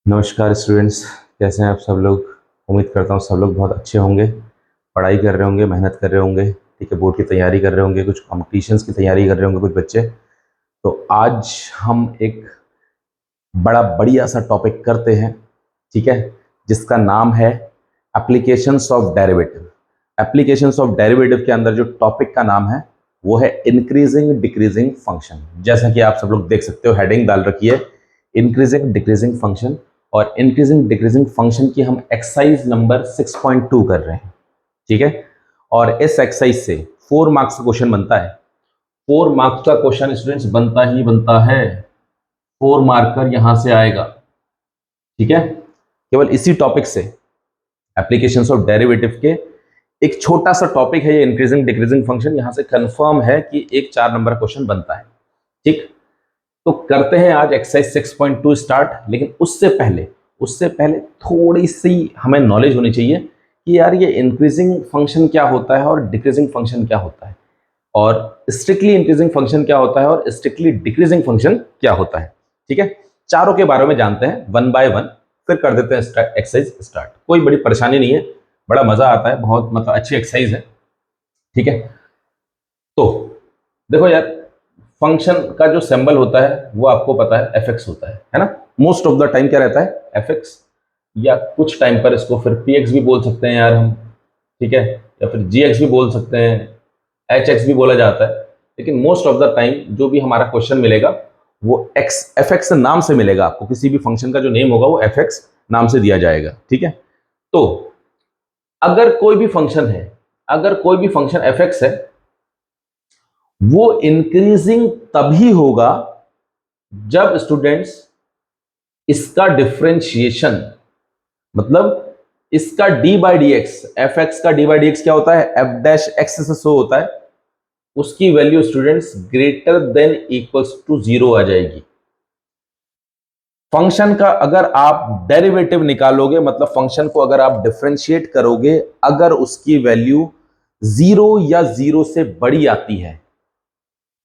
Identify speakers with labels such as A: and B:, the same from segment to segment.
A: नमस्कार स्टूडेंट्स, कैसे हैं आप सब लोग। उम्मीद करता हूँ सब लोग बहुत अच्छे होंगे, पढ़ाई कर रहे होंगे, मेहनत कर रहे होंगे। ठीक है, बोर्ड की तैयारी कर रहे होंगे, कुछ कॉम्पिटिशन्स की तैयारी कर रहे होंगे कुछ बच्चे। तो आज हम एक बड़ा बढ़िया सा टॉपिक करते हैं, ठीक है, जिसका नाम है applications of derivative. Applications of derivative के अंदर जो टॉपिक का नाम है वो है इंक्रीजिंग डिक्रीजिंग फंक्शन। जैसा कि आप सब लोग देख सकते हो, हेडिंग डाल रखी है इंक्रीजिंग डिक्रीजिंग फंक्शन। और इंक्रीजिंग डिक्रीजिंग फंक्शन की हम एक्सरसाइज नंबर 6.2 कर रहे हैं, ठीक है। और इस एक्सरसाइज से 4 मार्क्स का क्वेश्चन बनता है। 4 मार्क्स का क्वेश्चन स्टूडेंट्स बनता ही बनता है, 4 मार्कर यहां से आएगा, ठीक है। केवल इसी टॉपिक से, एप्लीकेशंस ऑफ डेरिवेटिव के एक छोटा सा टॉपिक है ये इंक्रीजिंग डिक्रीजिंग फंक्शन। यहां से कंफर्म है कि एक 4 नंबर का क्वेश्चन बनता है, ठीक। तो करते हैं आज एक्सरसाइज 6.2 स्टार्ट। लेकिन उससे पहले थोड़ी सी हमें नॉलेज होनी चाहिए कि यार ये इंक्रीजिंग फंक्शन क्या होता है और डिक्रीजिंग फंक्शन क्या होता है, और स्ट्रिक्टली इंक्रीजिंग फंक्शन क्या होता है और स्ट्रिक्टली डिक्रीजिंग फंक्शन क्या होता है, ठीक है। चारों के बारे में जानते हैं वन बाय वन, फिर कर देते हैं एक्सरसाइज स्टार्ट। कोई बड़ी परेशानी नहीं है, बड़ा मजा आता है, बहुत मतलब अच्छी एक्सरसाइज है, ठीक है। तो देखो यार, फंक्शन का जो सिंबल होता है वो आपको पता है एफ एक्स होता है ना। मोस्ट ऑफ द टाइम क्या रहता है, एफ एक्स, या कुछ टाइम पर इसको फिर पी एक्स भी बोल सकते हैं यार हम, ठीक है, या फिर जी एक्स भी बोल सकते हैं, एच एक्स भी बोला जाता है। लेकिन मोस्ट ऑफ द टाइम जो भी हमारा क्वेश्चन मिलेगा वो एक्स एफ एक्स नाम से मिलेगा आपको। किसी भी फंक्शन का जो नेम होगा वो एफ एक्स नाम से दिया जाएगा, ठीक है। तो अगर कोई भी फंक्शन है, अगर कोई भी फंक्शन एफ एक्स है, वो इंक्रीजिंग तभी होगा जब स्टूडेंट्स इसका डिफरेंशिएशन, मतलब इसका d by D x, f x का डी बाई डी एक्स क्या होता है, एफ डैश एक्स से शो होता है, उसकी value students greater than equals to 0 आ जाएगी। फंक्शन का अगर आप डेरिवेटिव निकालोगे, मतलब फंक्शन को अगर आप डिफरेंशिएट करोगे, अगर उसकी वैल्यू 0 या 0 से बड़ी आती है,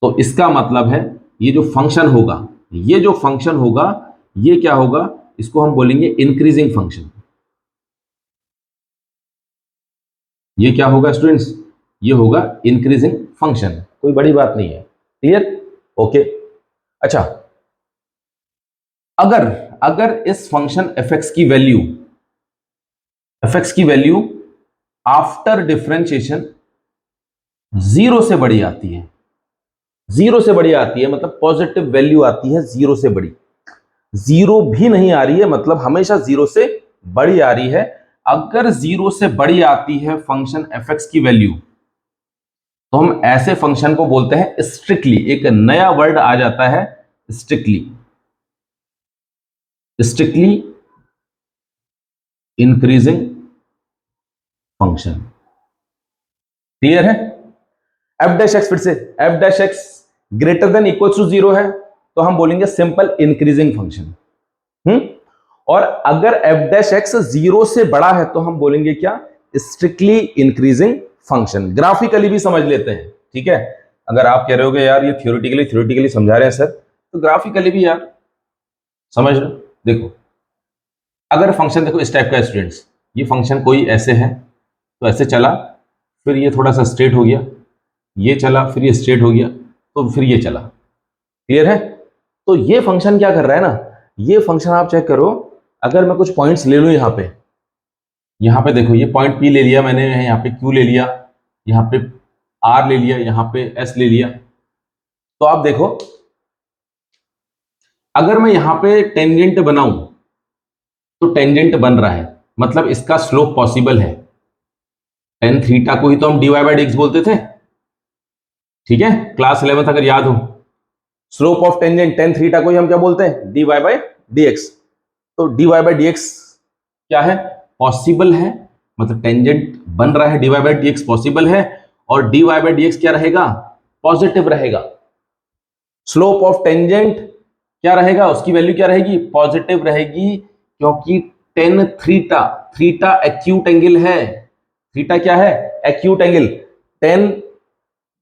A: तो इसका मतलब है ये जो फंक्शन होगा, ये जो फंक्शन होगा, ये क्या होगा, इसको हम बोलेंगे इंक्रीजिंग फंक्शन। ये क्या होगा स्टूडेंट्स, ये होगा इंक्रीजिंग फंक्शन। कोई बड़ी बात नहीं है, क्लियर, ओके। अच्छा, अगर अगर इस फंक्शन एफ एक्स की वैल्यू आफ्टर डिफरेंशिएशन 0 से बड़ी आती है, 0 से बड़ी आती है मतलब पॉजिटिव वैल्यू आती है 0 से बड़ी, 0 भी नहीं आ रही है मतलब हमेशा 0 से बड़ी आ रही है। अगर 0 से बड़ी आती है फंक्शन एफ एक्स की वैल्यू, तो हम ऐसे फंक्शन को बोलते हैं स्ट्रिक्टली, एक नया वर्ड आ जाता है strictly, strictly increasing function. Clear है। एफ डैश एक्स, फिर से f dash x greater than equal to 0 है तो हम बोलेंगे सिंपल इंक्रीजिंग फंक्शन। और अगर एफ डैश एक्स 0 से बड़ा है तो हम बोलेंगे क्या, स्ट्रिक्टली इंक्रीजिंग फंक्शन। ग्राफिकली भी समझ लेते हैं, ठीक है। अगर आप कह रहे हो यार ये थ्योरेटिकली समझा रहे हैं सर, तो ग्राफिकली भी यार समझ लो। देखो, अगर फंक्शन देखो इस टाइप का स्टूडेंट्स, ये फंक्शन कोई ऐसे है तो ऐसे चला, फिर ये थोड़ा सा स्ट्रेट हो गया, ये चला, फिर ये स्ट्रेट हो गया, तो फिर ये चला। क्लियर है। तो ये फंक्शन क्या कर रहा है ना, ये फंक्शन आप चेक करो, अगर मैं कुछ पॉइंट्स ले लूं यहां पे देखो, ये पॉइंट पी ले लिया मैंने, यहाँ पे क्यू ले लिया, यहाँ पे आर ले लिया, यहाँ पे एस ले लिया, तो आप देखो अगर मैं यहां पे टेंजेंट बनाऊं तो टेंजेंट बन रहा है, मतलब इसका स्लोप पॉसिबल है। टेन थीटा को ही तो हम D Y by D x बोलते थे, ठीक है, क्लास 11 अगर याद हो। Slope of tangent tan theta को ही हम क्या बोलते हैं, D Y by D X. तो D Y by D x क्या है, पॉसिबल है, मतलब टेंजेंट बन रहा है, D Y by D X possible है, और D Y by D x क्या रहेगा, पॉजिटिव रहेगा। स्लोप ऑफ टेंजेंट क्या रहेगा, उसकी वैल्यू क्या रहेगी, पॉजिटिव रहेगी, क्योंकि tan theta, theta acute angle है, थीटा क्या है, एक्यूट एंगल। टेन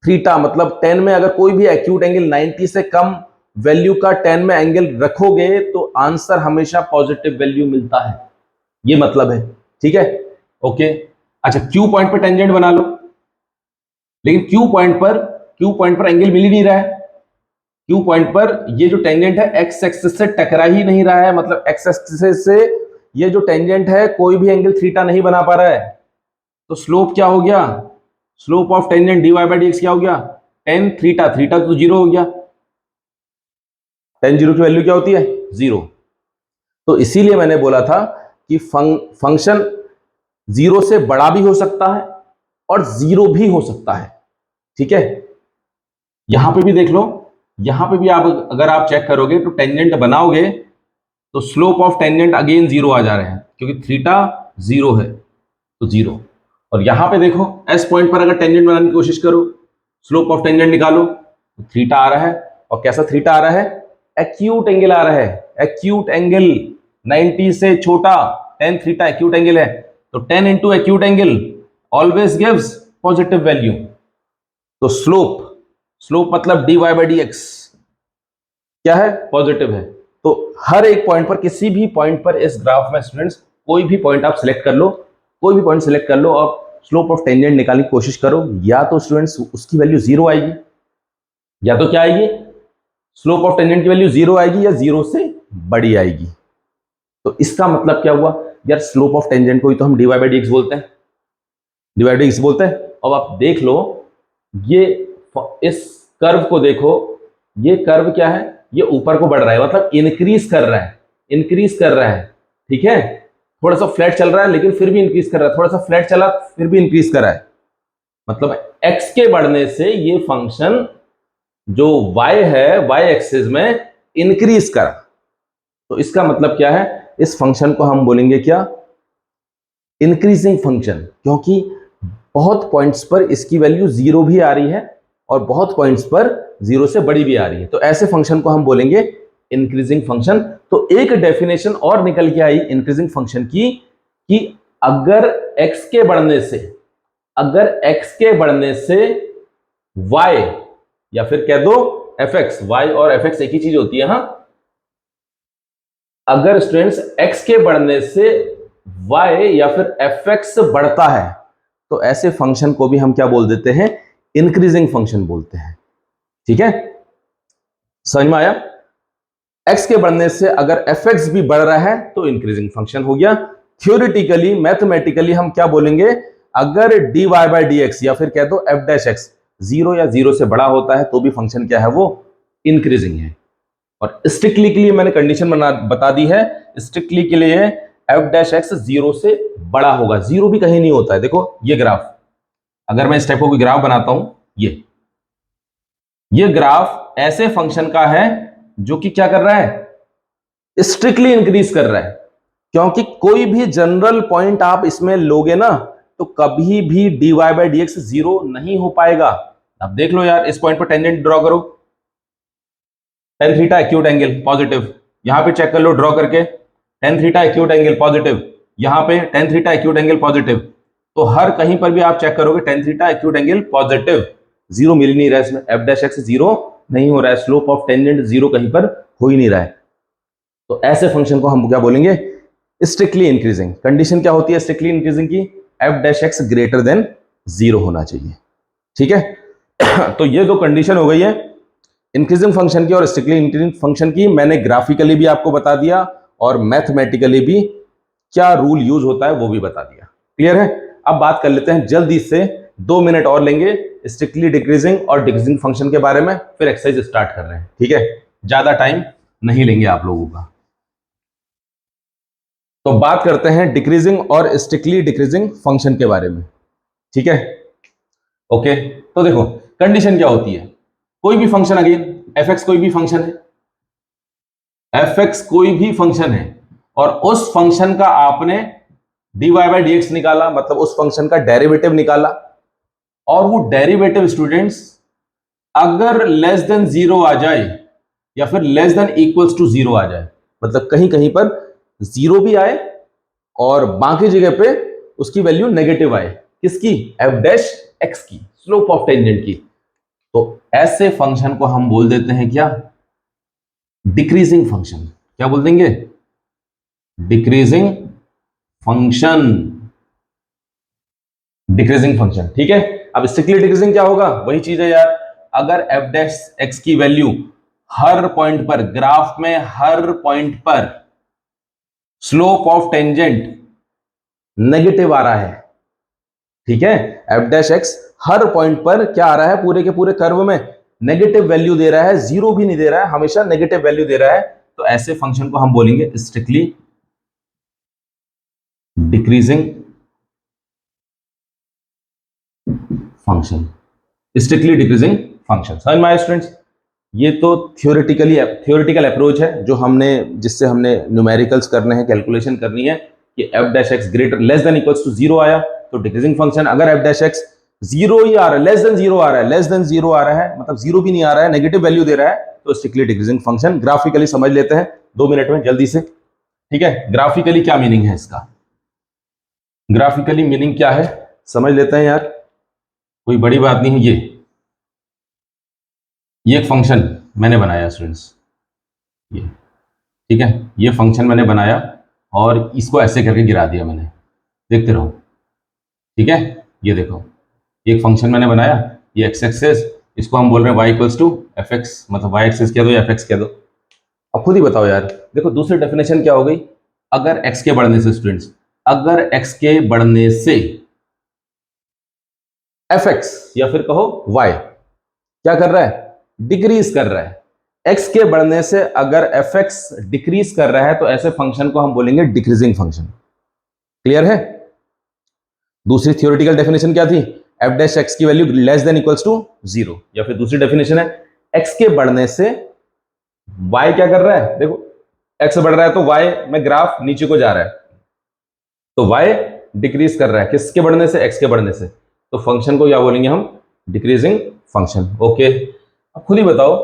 A: थीटा मतलब 10 में अगर कोई भी एक्यूट एंगल 90 से कम वैल्यू का tan में एंगल रखोगे तो आंसर हमेशा पॉजिटिव वैल्यू मिलता है, ये मतलब है। ठीक है, ओके। अच्छा, क्यू पॉइंट पर टेंजेंट बना लो, लेकिन क्यू पॉइंट पर एंगल मिल ही नहीं रहा है। क्यू पॉइंट पर ये जो टेंजेंट है एक्स एक्सिस से टकरा ही नहीं रहा है, मतलब एक्स एक्सिस से ये जो टेंजेंट है कोई भी एंगल थीटा नहीं बना पा रहा है। तो स्लोप क्या हो गया, slope of tangent dy by dx क्या हो गया, tan थीटा, थीटा तो जीरो हो गया, tan जीरो की वैल्यू क्या होती है, जीरो। तो इसीलिए मैंने बोला था कि फंक्शन जीरो से बड़ा भी हो सकता है और जीरो भी हो सकता है। ठीक है, यहां पे भी देख लो, यहां पे भी आप अगर आप चेक करोगे तो टेंजेंट बनाओगे तो slope of tangent again zero आ जा रहे हैं, क्योंकि थीटा जीरो है तो जीरो। और यहां पे देखो एस पॉइंट पर अगर टेंजेंट बनाने की कोशिश करो, स्लोप ऑफ टेंजेंट निकालो तो थीटा आ रहा है, और कैसा थीटा आ रहा है, एक्यूट एंगल आ रहा है, एक्यूट एंगल 90 से छोटा, tan थीटा एक्यूट एंगल है, तो tan into acute angle always gives positive value. तो स्लोप, स्लोप मतलब dy बाई dx क्या है, पॉजिटिव है। तो हर एक पॉइंट पर, किसी भी पॉइंट पर इस ग्राफ में स्टूडेंट्स कोई भी पॉइंट आप सिलेक्ट कर लो, कोई भी पॉइंट सिलेक्ट कर लो और स्लोप ऑफ टेंजेंट निकालने की कोशिश करो, या तो स्टूडेंट्स उसकी वैल्यू जीरो आएगी, या तो क्या आएगी, स्लोप ऑफ टेंजेंट की वैल्यू जीरो आएगी या जीरो से बड़ी आएगी। तो इसका मतलब क्या हुआ यार, स्लोप ऑफ टेंजेंट को ही तो हम dy बाई dx बोलते हैं, dy बाई dx बोलते हैं। अब आप देख लो, ये इस कर्व को देखो, ये कर्व क्या है, ये ऊपर को बढ़ रहा है, मतलब इंक्रीज कर रहा है, इंक्रीज कर रहा है। ठीक है, थोड़ा सा फ्लैट चल रहा है लेकिन फिर भी इंक्रीज कर रहा है, थोड़ा सा फ्लैट चला फिर भी इंक्रीज कर रहा है, मतलब x के बढ़ने से ये फंक्शन जो y है, y एक्सिस में इंक्रीज करा। तो इसका मतलब क्या है, इस फंक्शन को हम बोलेंगे क्या, इंक्रीजिंग फंक्शन, क्योंकि बहुत पॉइंट्स पर इसकी वैल्यू जीरो भी आ रही है और बहुत पॉइंट्स पर जीरो से बड़ी भी आ रही है, तो ऐसे फंक्शन को हम बोलेंगे इंक्रीजिंग फंक्शन। तो एक डेफिनेशन और निकल के आई इंक्रीजिंग फंक्शन की, कि अगर x के बढ़ने से, अगर x के बढ़ने से y, या फिर कह दो fx, y और fx एक ही चीज होती है, हाँ, अगर स्टूडेंट्स x के बढ़ने से y या फिर fx बढ़ता है तो ऐसे फंक्शन को भी हम क्या बोल देते हैं, इंक्रीजिंग फंक्शन बोलते हैं। ठीक है, समझ में आया, x के बढ़ने से अगर fx भी बढ़ रहा है तो इंक्रीजिंग फंक्शन हो गया। थ्योरेटिकली, मैथमेटिकली हम क्या बोलेंगे, अगर dy बाई dx या फिर कह दो f डैश x जीरो या जीरो से बड़ा होता है तो भी फंक्शन क्या है, वो इंक्रीजिंग है। और स्ट्रिक्टली के लिए मैंने कंडीशन बता दी है, स्ट्रिक्टली के लिए f डैश x जीरो से बड़ा होगा, जीरो भी कहीं नहीं होता है। देखो ये ग्राफ, अगर मैं इस टाइप का ग्राफ बनाता हूं, ये ग्राफ ऐसे फंक्शन का है जो कि क्या कर रहा है, स्ट्रिक्टली इंक्रीज कर रहा है, क्योंकि कोई भी जनरल पॉइंट आप इसमें लोगे ना तो कभी भी dy बाई dx जीरो नहीं हो पाएगा। अब देख लो यार, इस पॉइंट पर टेंजेंट ड्रॉ करो, tan theta acute angle positive, यहां पे चेक कर लो ड्रॉ करके, tan theta acute angle positive, यहां पे tan theta acute angle positive. तो हर कहीं पर भी आप चेक करोगे tan theta acute angle positive, zero मिल नहीं रहा है इसमें, f डैश x जीरो नहीं हो रहा है, स्लोप ऑफ टेंजेंट जीरो कहीं पर हो ही नहीं रहा है। तो ऐसे फंक्शन को हम क्या बोलेंगे, स्ट्रिक्टली इंक्रीजिंग। कंडीशन क्या होती है स्ट्रिक्टली इंक्रीजिंग की, f dash x greater than zero होना चाहिए। ठीक है तो ये दो कंडीशन हो गई है इंक्रीजिंग फंक्शन की और स्ट्रिक्टली इंक्रीजिंग फंक्शन की। मैंने ग्राफिकली भी आपको बता दिया और मैथमेटिकली भी क्या रूल यूज होता है वो भी बता दिया। क्लियर है, अब बात कर लेते हैं जल्दी से, 2 मिनट और लेंगे स्ट्रिक्टली डिक्रीजिंग और डिक्रीजिंग फंक्शन के बारे में, फिर एक्सरसाइज स्टार्ट कर रहे हैं। ठीक है, ज्यादा टाइम नहीं लेंगे आप लोगों का। तो बात करते हैं डिक्रीजिंग और स्ट्रिक्टली डिक्रीजिंग फंक्शन के बारे में। ठीक है, ओके। तो देखो कंडीशन क्या होती है, कोई भी फंक्शन, अगेन fx कोई भी फंक्शन है, fx कोई भी फंक्शन है और उस फंक्शन का आपने dy बाई dx निकाला, मतलब उस फंक्शन का डेरिवेटिव निकाला, और वो डेरिवेटिव स्टूडेंट्स अगर लेस देन जीरो आ जाए या फिर less than equals to zero आ जाए, मतलब कहीं कहीं पर जीरो भी आए और बाकी जगह पे उसकी वैल्यू नेगेटिव आए, किसकी, f डैश x की, स्लोप ऑफ टेंजेंट की, तो ऐसे फंक्शन को हम बोल देते हैं क्या, डिक्रीजिंग फंक्शन, क्या बोल देंगे? डिक्रीजिंग फंक्शन, डिक्रीजिंग फंक्शन, ठीक है। अब स्ट्रिक्टली डिक्रीजिंग क्या होगा? वही चीज है यार, अगर एफ डैश एक्स की वैल्यू हर पॉइंट पर, ग्राफ में हर पॉइंट पर स्लोप ऑफ टेंजेंट नेगेटिव आ रहा है, ठीक है, एफ डैश एक्स हर पॉइंट पर क्या आ रहा है, पूरे के पूरे कर्व में नेगेटिव वैल्यू दे रहा है, जीरो भी नहीं दे रहा है, हमेशा नेगेटिव वैल्यू दे रहा है, तो ऐसे फंक्शन को हम बोलेंगे strictly decreasing function, strictly decreasing function. समझ में आया स्टूडेंट्स? ये तो थियोरेटिकल अप्रोच है जो हमने, जिससे हमने न्यूमेरिकल्स करने हैं, कैलकुलेशन करनी है कि F dash x greater less than equals to zero आया तो डिक्रीजिंग फंक्शन, अगर एफ डैश एक्स जीरो ही आ रहा है, लेस देन जीरो आ रहा है, लेस देन जीरो आ रहा है, मतलब जीरो भी नहीं आ रहा है, नेगेटिव वैल्यू दे रहा है, तो स्ट्रिक्टली डिक्रीजिंग फंक्शन। ग्राफिकली समझ लेते हैं 2 मिनट में जल्दी से, ठीक है। ग्राफिकली क्या मीनिंग है इसका? ग्राफिकली मीनिंग क्या है समझ लेते हैं यार, कोई बड़ी बात नहीं है। ये एक फंक्शन मैंने बनाया स्टूडेंट्स, ये, ठीक है, ये फंक्शन मैंने बनाया और इसको ऐसे करके गिरा दिया मैंने, देखते रहो, ठीक है। ये देखो, एक फंक्शन मैंने बनाया, ये एक्स एक्सेस, इसको हम बोल रहे हैं y equals to f x, मतलब वाई एक्सेस कह दो या एफ एक्स कह दो। अब खुद ही बताओ यार, देखो दूसरी डेफिनेशन क्या हो गई, अगर एक्स के बढ़ने से स्टूडेंट्स, अगर एक्स के बढ़ने से एफ एक्स या फिर कहो वाई क्या कर रहा है, डिक्रीज कर रहा है, एक्स के बढ़ने से अगर एफ एक्स डिक्रीज कर रहा है तो ऐसे फंक्शन को हम बोलेंगे डिक्रीजिंग फंक्शन। क्लियर है? दूसरी थियोरेटिकल डेफिनेशन क्या थी, एफ डैश एक्स की value less than equals to zero, या फिर दूसरी डेफिनेशन है एक्स के बढ़ने से वाई क्या कर रहा है, देखो एक्स बढ़ रहा है तो वाई में ग्राफ नीचे को जा रहा है, तो वाई डिक्रीज कर रहा है, किसके बढ़ने से, एक्स के बढ़ने से, तो फंक्शन को क्या बोलेंगे हम, डिक्रीजिंग फंक्शन। ओके, अब खुद ही बताओ,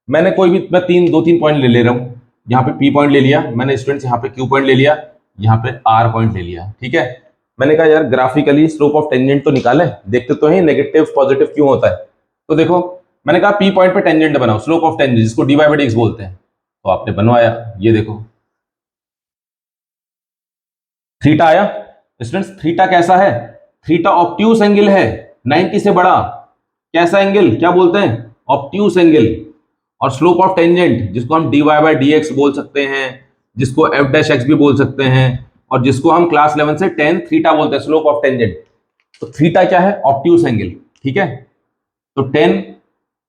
A: मैंने कोई भी, मैं दो तीन पॉइंट ले रहा हूं, यहाँ पे पी पॉइंट ले लिया मैंने स्टूडेंट्स, यहाँ पे क्यू पॉइंट ले लिया, यहाँ पे आर पॉइंट ले लिया, ठीक है। मैंने कहा यार ग्राफिकली स्लोप ऑफ टेंजेंट तो निकाले, देखते तो है नेगेटिव पॉजिटिव क्यों होता है, तो देखो मैंने कहा पी पॉइंट पे टेंजेंट बनाओ, स्लोप ऑफ टेंजेंट, जिसको डी बाई एक्स बोलते हैं, तो आपने बनवाया, ये देखो थीटा आया स्टूडेंट्स। थीटा कैसा है, थीटा ऑब्ट्यूस एंगल है, 90 से बड़ा, कैसा एंगल, क्या बोलते हैं, ऑब्ट्यूस एंगल। और स्लोप ऑफ टेंजेंट जिसको हम D Y by D x बोल सकते हैं, जिसको एफ डैश एक्स भी बोल सकते हैं, और जिसको हम क्लास 11 से 10 थीटा बोलते हैं, स्लोप ऑफ टेंजेंट। तो थीटा क्या है, ऑब्ट्यूस एंगल, ठीक है। तो 10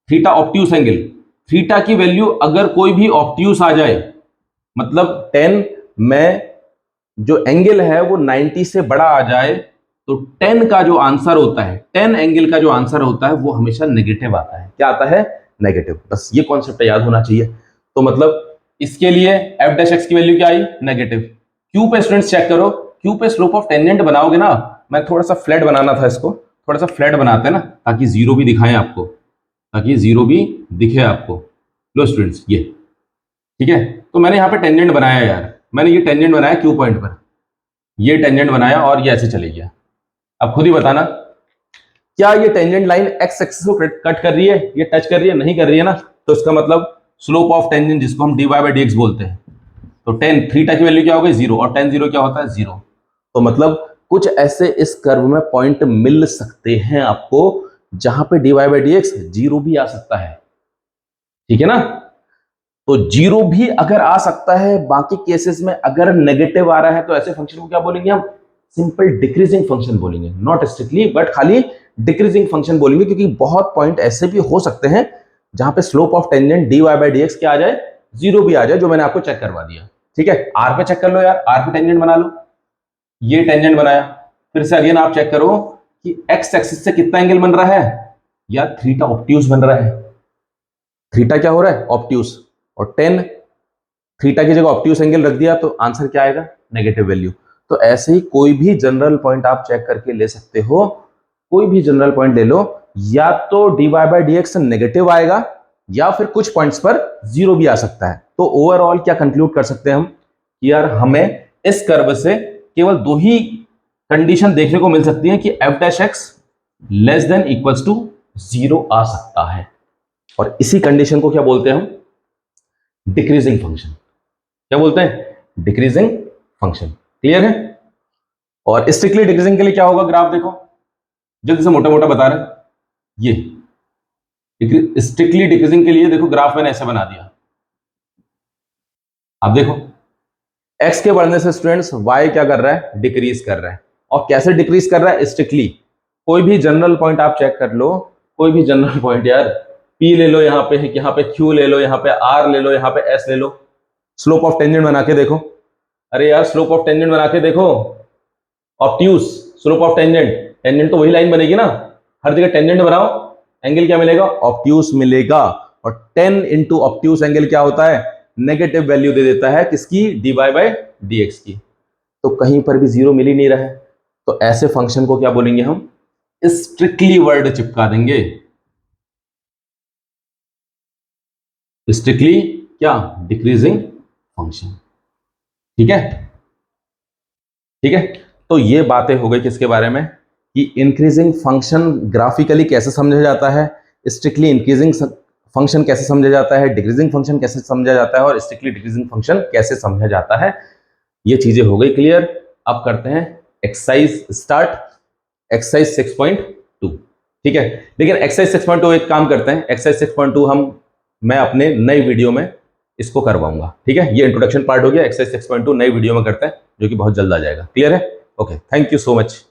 A: थीटा ऑब्ट्यूस एंगल, थीटा की वैल्यू अगर कोई भी ऑब्ट्यूस आ जाए, मतलब 10 में जो एंगल है वो 90 से बड़ा आ जाए, तो 10 का जो आंसर होता है, 10 एंगल का जो आंसर होता है वो हमेशा नेगेटिव आता है। क्या आता है, नेगेटिव। बस ये कॉन्सेप्ट याद होना चाहिए। तो मतलब इसके लिए एफ डैश एक्स की वैल्यू क्या आई, नेगेटिव। क्यू पे स्टूडेंट्स चेक करो, क्यू पे स्लोप ऑफ टेंजेंट बनाओगे ना, मैं थोड़ा सा फ्लैट बनाना था इसको, थोड़ा सा फ्लैट बनाते हैं ना, ताकि जीरो भी दिखाएं आपको, ताकि जीरो भी दिखे आपको। लो स्टूडेंट्स ये, ठीक है, तो मैंने यहाँ पे टेंजेंट बनाया यार, मैंने ये टेंजेंट बनाया क्यू पॉइंट पर, ये टेंजेंट बनाया और ये ऐसे चले गया। अब खुद ही बताना, क्या ये टेंजेंट लाइन एक्स एक्सिस को कट कर रही है, ये टच कर रही है, नहीं कर रही है ना, तो इसका मतलब स्लोप ऑफ टेंजेंट जिसको हम D Y by D x बोलते हैं, तो 10 थीटा की वैल्यू क्या हो गई, जीरो, और 10 जीरो क्या होता है, जीरो। तो मतलब कुछ ऐसे इस कर्व में पॉइंट मिल सकते हैं आपको जहां पे d Y by D x zero भी आ सकता है, ठीक है ना। तो जीरो भी अगर आ सकता है, बाकी केसेस में अगर नेगेटिव आ रहा है, तो ऐसे फंक्शन को क्या बोलेंगे हम, सिंपल डिक्रीजिंग फंक्शन बोलेंगे, नॉट स्ट्रिक्टली बट खाली डिक्रीजिंग फंक्शन बोलेंगे, क्योंकि बहुत पॉइंट ऐसे भी हो सकते हैं जहां पे slope of tangent d Y by D x क्या आ जाए, जीरो भी आ जाए, जो मैंने आपको चेक करवा दिया, ठीक है। आर पे चेक कर लो यार, आर पे टेंजेंट बना लो, ये टेंजेंट बनाया, फिर से अगेन आप चेक करो कि एक्स एक्सिस से कितना एंगल बन रहा है, या थीटा ऑब्ट्यूस बन रहा है, थीटा क्या हो रहा है, ऑब्ट्यूस, और 10 थीटा की जगह ऑब्ट्यूस एंगल रख दिया तो आंसर क्या आएगा, नेगेटिव वैल्यू। तो ऐसे ही कोई भी जनरल पॉइंट आप चेक करके ले सकते हो, कोई भी जनरल पॉइंट ले लो, या तो D Y by D x negative आएगा, या फिर कुछ पॉइंट्स पर जीरो भी आ सकता है। तो ओवरऑल क्या कंक्लूड कर सकते हैं हम कि यार हमें इस कर्व से केवल दो ही कंडीशन देखने को मिल सकती है कि F dash X less than equals to zero आ सकता है, और इसी कंडीशन को क्या बोलते हैं हम, डिक्रीजिंग फंक्शन। क्या बोलते हैं? Decreasing function. क्लियर है? और स्ट्रिक्टली डिक्रीजिंग के लिए क्या होगा? ग्राफ देखो, जल्दी से मोटा मोटा बता रहे हैं। ये स्ट्रिक्टली डिक्रीजिंग के लिए देखो ग्राफ मैंने ऐसे बना दिया। आप देखो x के बढ़ने से स्टूडेंट्स y क्या कर रहा है? डिक्रीज कर रहा है। और कैसे डिक्रीज कर रहा है? स्ट्रिक्टली। कोई भी जनरल पॉइंट आप चेक कर लो, कोई भी जनरल पॉइंट यार, p ले लो, यहाँ पे q ले लो, यहाँ पे r ले लो, यहाँ पे s ले लो, स्लोप ऑफ टेंजेंट बना के देखो। अरे यार स्लोप ऑफ टेंजेंट बना के देखो, obtuse slope of tangent, tangent तो वही लाइन बनेगी ना, हर जगह टेंजेंट बनाओ, एंगल क्या मिलेगा? ऑब्ट्यूज मिलेगा। और 10 इंटू ऑब्ट्यूज एंगल क्या होता है? नेगेटिव वैल्यू दे देता है किसकी? dy बाय dx की। तो कहीं पर भी जीरो मिल ही नहीं रहा है, तो ऐसे फंक्शन को क्या बोलेंगे हम? स्ट्रिक्टली वर्ड चिपका देंगे। स्ट्रिक्टली क्या? Decreasing function. ठीक है? ठीक है, तो ये बातें हो गई किसके बारे में कि इंक्रीजिंग फंक्शन ग्राफिकली कैसे समझा जाता है, स्ट्रिक्टली इंक्रीजिंग फंक्शन कैसे समझा जाता है, डिक्रीजिंग फंक्शन कैसे समझा जाता है, और स्ट्रिक्टली डिक्रीजिंग फंक्शन कैसे समझा जाता है। ये चीजें हो गई क्लियर। अब करते हैं एक्सरसाइज स्टार्ट, एक्सरसाइज 6.2। ठीक है, लेकिन एक्सरसाइज 6.2 एक काम करते हैं, एक्सरसाइज 6.2 मैं अपने नई वीडियो में इसको करवाऊंगा। ठीक है, ये इंट्रोडक्शन पार्ट हो गया, एक्सरसाइज 6.2 नई वीडियो में करते हैं जो कि बहुत जल्द आ जाएगा। क्लियर है? Okay, thank you so much.